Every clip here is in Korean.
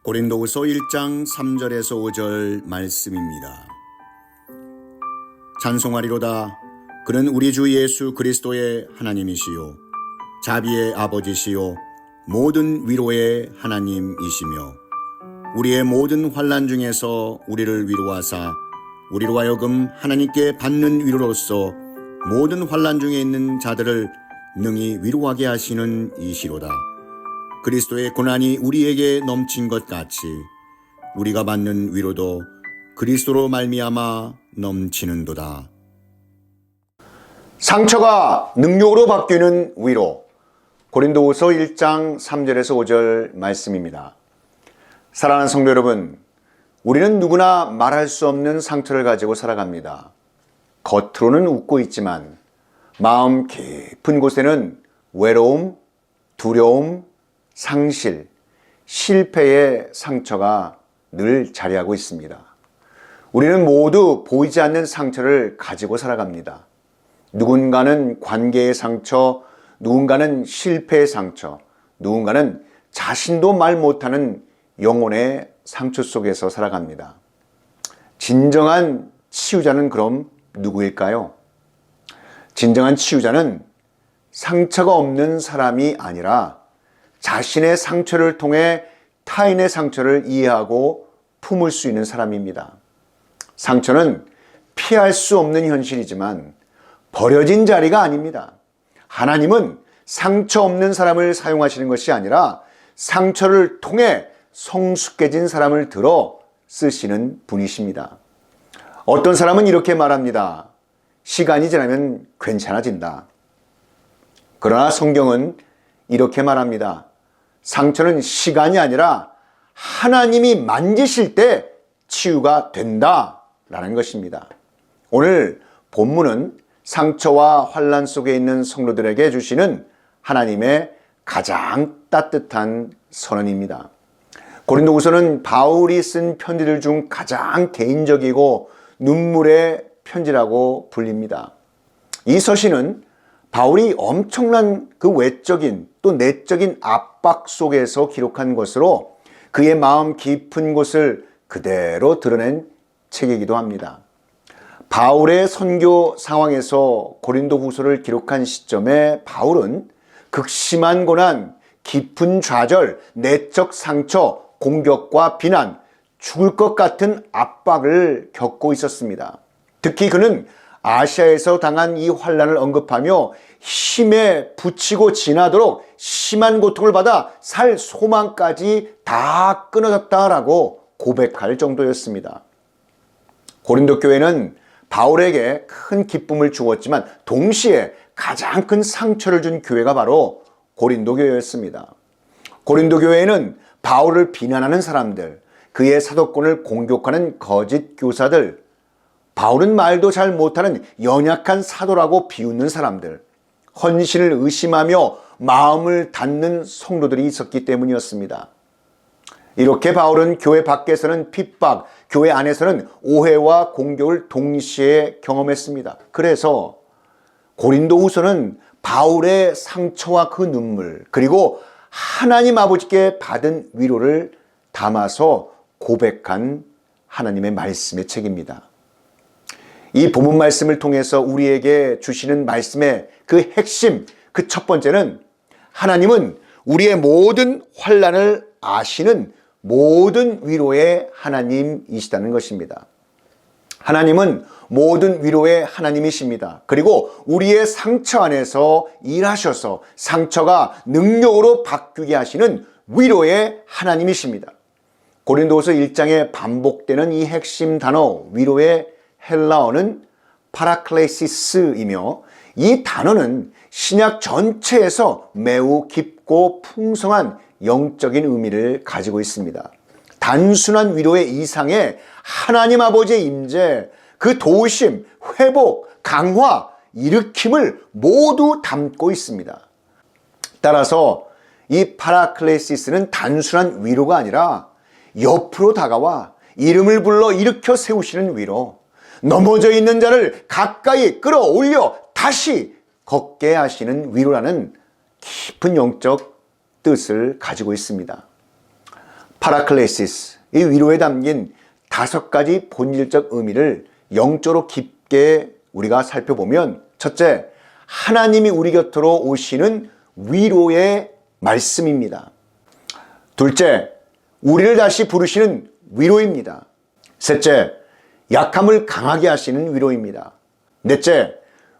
고린도후서 1장 3절에서 5절 말씀입니다. 찬송하리로다. 그는 우리 주 예수 그리스도의 하나님이시요 자비의 아버지시요 모든 위로의 하나님이시며 우리의 모든 환난 중에서 우리를 위로하사 우리로 하여금 하나님께 받는 위로로서 모든 환난 중에 있는 자들을 능히 위로하게 하시는 이시로다. 그리스도의 고난이 우리에게 넘친 것 같이 우리가 받는 위로도 그리스도로 말미암아 넘치는도다. 상처가 능력으로 바뀌는 위로. 고린도후서 1장 3절에서 5절 말씀입니다. 사랑하는 성도 여러분, 우리는 누구나 말할 수 없는 상처를 가지고 살아갑니다. 겉으로는 웃고 있지만 마음 깊은 곳에는 외로움, 두려움, 상실, 실패의 상처가 늘 자리하고 있습니다. 우리는 모두 보이지 않는 상처를 가지고 살아갑니다. 누군가는 관계의 상처, 누군가는 실패의 상처, 누군가는 자신도 말 못하는 영혼의 상처 속에서 살아갑니다. 진정한 치유자는 그럼 누구일까요? 진정한 치유자는 상처가 없는 사람이 아니라 자신의 상처를 통해 타인의 상처를 이해하고 품을 수 있는 사람입니다. 상처는 피할 수 없는 현실이지만 버려진 자리가 아닙니다. 하나님은 상처 없는 사람을 사용하시는 것이 아니라 상처를 통해 성숙해진 사람을 들어 쓰시는 분이십니다. 어떤 사람은 이렇게 말합니다. 시간이 지나면 괜찮아진다. 그러나 성경은 이렇게 말합니다. 상처는 시간이 아니라 하나님이 만지실 때 치유가 된다라는 것입니다. 오늘 본문은 상처와 환난 속에 있는 성도들에게 주시는 하나님의 가장 따뜻한 선언입니다. 고린도후서는 바울이 쓴 편지들 중 가장 개인적이고 눈물의 편지라고 불립니다. 이 서신은 바울이 엄청난 그 외적인 또 내적인 압박 속에서 기록한 것으로 그의 마음 깊은 곳을 그대로 드러낸 책이기도 합니다. 바울의 선교 상황에서 고린도후서를 기록한 시점에 바울은 극심한 고난, 깊은 좌절, 내적 상처, 공격과 비난, 죽을 것 같은 압박을 겪고 있었습니다. 특히 그는 아시아에서 당한 이 환난을 언급하며 힘에 부치고 지나도록 심한 고통을 받아 살 소망까지 다 끊어졌다라고 고백할 정도였습니다. 고린도 교회는 바울에게 큰 기쁨을 주었지만 동시에 가장 큰 상처를 준 교회가 바로 고린도 교회였습니다. 고린도 교회에는 바울을 비난하는 사람들, 그의 사도권을 공격하는 거짓 교사들, 바울은 말도 잘 못하는 연약한 사도라고 비웃는 사람들, 헌신을 의심하며 마음을 닫는 성도들이 있었기 때문이었습니다. 이렇게 바울은 교회 밖에서는 핍박, 교회 안에서는 오해와 공격을 동시에 경험했습니다. 그래서 고린도후서는 바울의 상처와 그 눈물, 그리고 하나님 아버지께 받은 위로를 담아서 고백한 하나님의 말씀의 책입니다. 이 본문 말씀을 통해서 우리에게 주시는 말씀의 그 핵심, 그 첫 번째는 하나님은 우리의 모든 환난을 아시는 모든 위로의 하나님이시다는 것입니다. 하나님은 모든 위로의 하나님이십니다. 그리고 우리의 상처 안에서 일하셔서 상처가 능력으로 바뀌게 하시는 위로의 하나님이십니다. 고린도후서 1장에 반복되는 이 핵심 단어 위로의 헬라어는 파라클레시스이며 이 단어는 신약 전체에서 매우 깊고 풍성한 영적인 의미를 가지고 있습니다. 단순한 위로의 이상에 하나님 아버지의 임재, 그 도우심, 회복, 강화, 일으킴을 모두 담고 있습니다. 따라서 이 파라클레시스는 단순한 위로가 아니라 옆으로 다가와 이름을 불러 일으켜 세우시는 위로, 넘어져 있는 자를 가까이 끌어올려 다시 걷게 하시는 위로라는 깊은 영적 뜻을 가지고 있습니다. 파라클레시스, 이 위로에 담긴 5가지 본질적 의미를 영적으로 깊게 우리가 살펴보면, 첫째, 하나님이 우리 곁으로 오시는 위로의 말씀입니다. 둘째, 우리를 다시 부르시는 위로입니다. 셋째, 약함을 강하게 하시는 위로입니다. 넷째,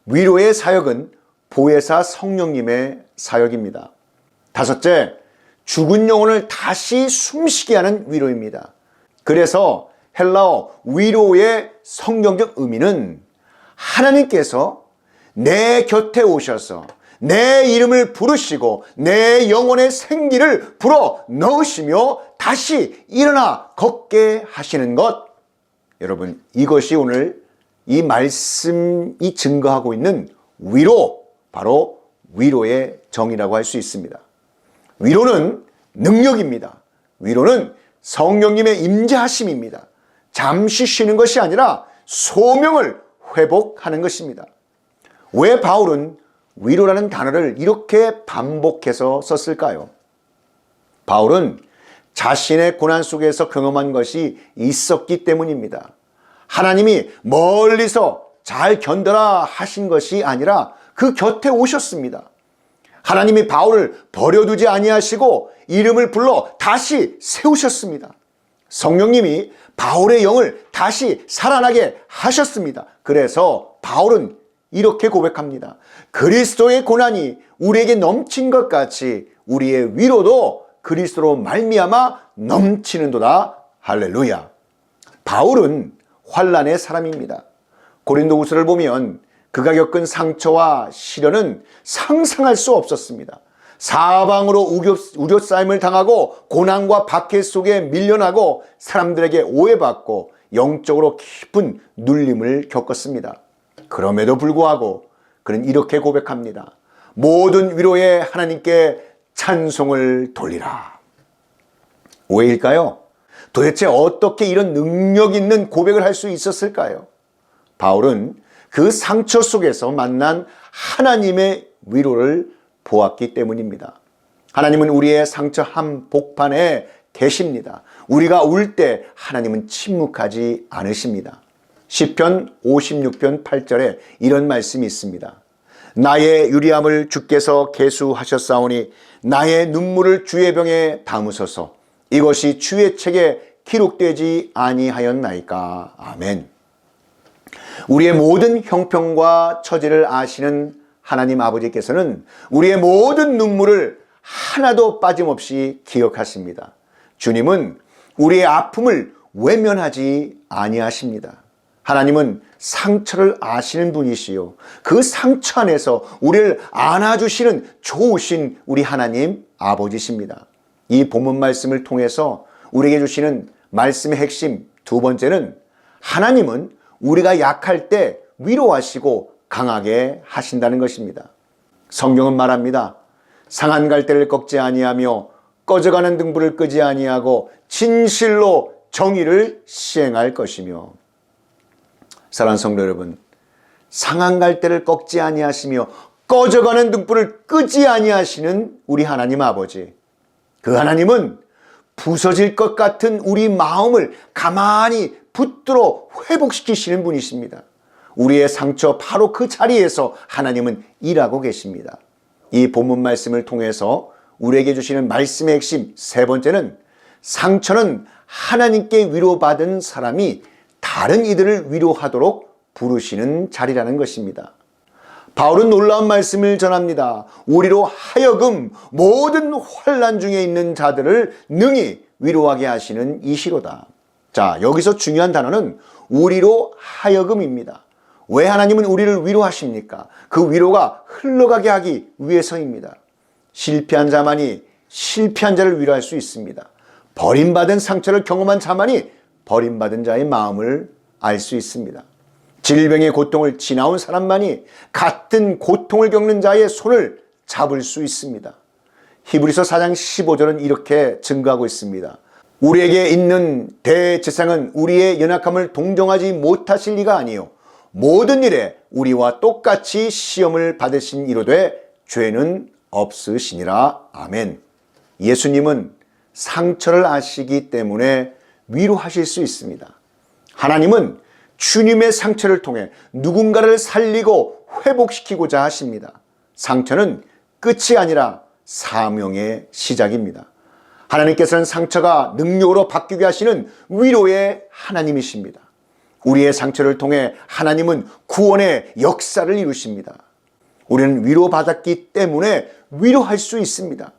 위로의 사역은 보혜사 성령님의 사역입니다. 다섯째, 죽은 영혼을 다시 숨쉬게 하는 위로입니다. 그래서 헬라어 위로의 성경적 의미는 하나님께서 내 곁에 오셔서 내 이름을 부르시고 내 영혼의 생기를 불어 넣으시며 다시 일어나 걷게 하시는 것. 여러분, 이것이 오늘 이 말씀이 증거하고 있는 위로, 바로 위로의 정의라고 할 수 있습니다. 위로는 능력입니다. 위로는 성령님의 임재하심입니다. 잠시 쉬는 것이 아니라 소명을 회복하는 것입니다. 왜 바울은 위로라는 단어를 이렇게 반복해서 썼을까요? 바울은 자신의 고난 속에서 경험한 것이 있었기 때문입니다. 하나님이 멀리서 잘 견뎌라 하신 것이 아니라 그 곁에 오셨습니다. 하나님이 바울을 버려두지 아니하시고 이름을 불러 다시 세우셨습니다. 성령님이 바울의 영을 다시 살아나게 하셨습니다. 그래서 바울은 이렇게 고백합니다. 그리스도의 고난이 우리에게 넘친 것 같이 우리의 위로도 그리스도로 말미암아 넘치는도다. 할렐루야. 바울은 환난의 사람입니다. 고린도후서를 보면 그가 겪은 상처와 시련은 상상할 수 없었습니다. 사방으로 우겨싸임을 당하고 고난과 박해 속에 밀려나고 사람들에게 오해받고 영적으로 깊은 눌림을 겪었습니다. 그럼에도 불구하고 그는 이렇게 고백합니다. 모든 위로에 하나님께 찬송을 돌리라. 왜일까요? 도대체 어떻게 이런 능력 있는 고백을 할 수 있었을까요? 바울은 그 상처 속에서 만난 하나님의 위로를 보았기 때문입니다. 하나님은 우리의 상처 한복판에 계십니다. 우리가 울 때 하나님은 침묵하지 않으십니다. 시편 56편 8절에 이런 말씀이 있습니다. 나의 유리함을 주께서 계수하셨사오니 나의 눈물을 주의 병에 담으소서. 이것이 주의 책에 기록되지 아니하였나이까. 아멘. 우리의 모든 형편과 처지를 아시는 하나님 아버지께서는 우리의 모든 눈물을 하나도 빠짐없이 기억하십니다. 주님은 우리의 아픔을 외면하지 아니하십니다. 하나님은 상처를 아시는 분이시요, 그 상처 안에서 우리를 안아주시는 좋으신 우리 하나님 아버지십니다. 이 본문 말씀을 통해서 우리에게 주시는 말씀의 핵심 두 번째는, 하나님은 우리가 약할 때 위로하시고 강하게 하신다는 것입니다. 성경은 말합니다. 상한 갈대를 꺾지 아니하며 꺼져가는 등불을 끄지 아니하고 진실로 정의를 시행할 것이며. 사랑하는 성도 여러분, 상한 갈대를 꺾지 아니하시며 꺼져가는 등불을 끄지 아니하시는 우리 하나님 아버지, 그 하나님은 부서질 것 같은 우리 마음을 가만히 붙들어 회복시키시는 분이십니다. 우리의 상처 바로 그 자리에서 하나님은 일하고 계십니다. 이 본문 말씀을 통해서 우리에게 주시는 말씀의 핵심 세 번째는, 상처는 하나님께 위로받은 사람이 다른 이들을 위로하도록 부르시는 자리라는 것입니다. 바울은 놀라운 말씀을 전합니다. 우리로 하여금 모든 환난 중에 있는 자들을 능히 위로하게 하시는 이시로다. 자, 여기서 중요한 단어는 우리로 하여금입니다. 왜 하나님은 우리를 위로하십니까? 그 위로가 흘러가게 하기 위해서입니다. 실패한 자만이 실패한 자를 위로할 수 있습니다. 버림받은 상처를 경험한 자만이 버림받은 자의 마음을 알 수 있습니다. 질병의 고통을 지나온 사람만이 같은 고통을 겪는 자의 손을 잡을 수 있습니다. 히브리서 4장 15절은 이렇게 증거하고 있습니다. 우리에게 있는 대제사장은 우리의 연약함을 동정하지 못하실 리가 아니요 모든 일에 우리와 똑같이 시험을 받으신 이로되 죄는 없으시니라. 아멘. 예수님은 상처를 아시기 때문에 위로하실 수 있습니다. 하나님은 주님의 상처를 통해 누군가를 살리고 회복시키고자 하십니다. 상처는 끝이 아니라 사명의 시작입니다. 하나님께서는 상처가 능력으로 바뀌게 하시는 위로의 하나님이십니다. 우리의 상처를 통해 하나님은 구원의 역사를 이루십니다. 우리는 위로받았기 때문에 위로할 수 있습니다.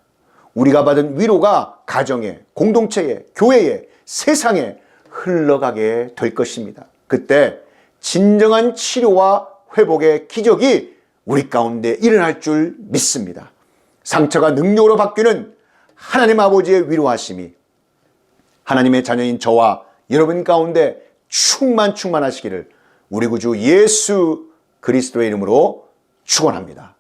우리가 받은 위로가 가정에, 공동체에, 교회에, 세상에 흘러가게 될 것입니다. 그때 진정한 치료와 회복의 기적이 우리 가운데 일어날 줄 믿습니다. 상처가 능력으로 바뀌는 하나님 아버지의 위로하심이 하나님의 자녀인 저와 여러분 가운데 충만하시기를 우리 구주 예수 그리스도의 이름으로 축원합니다.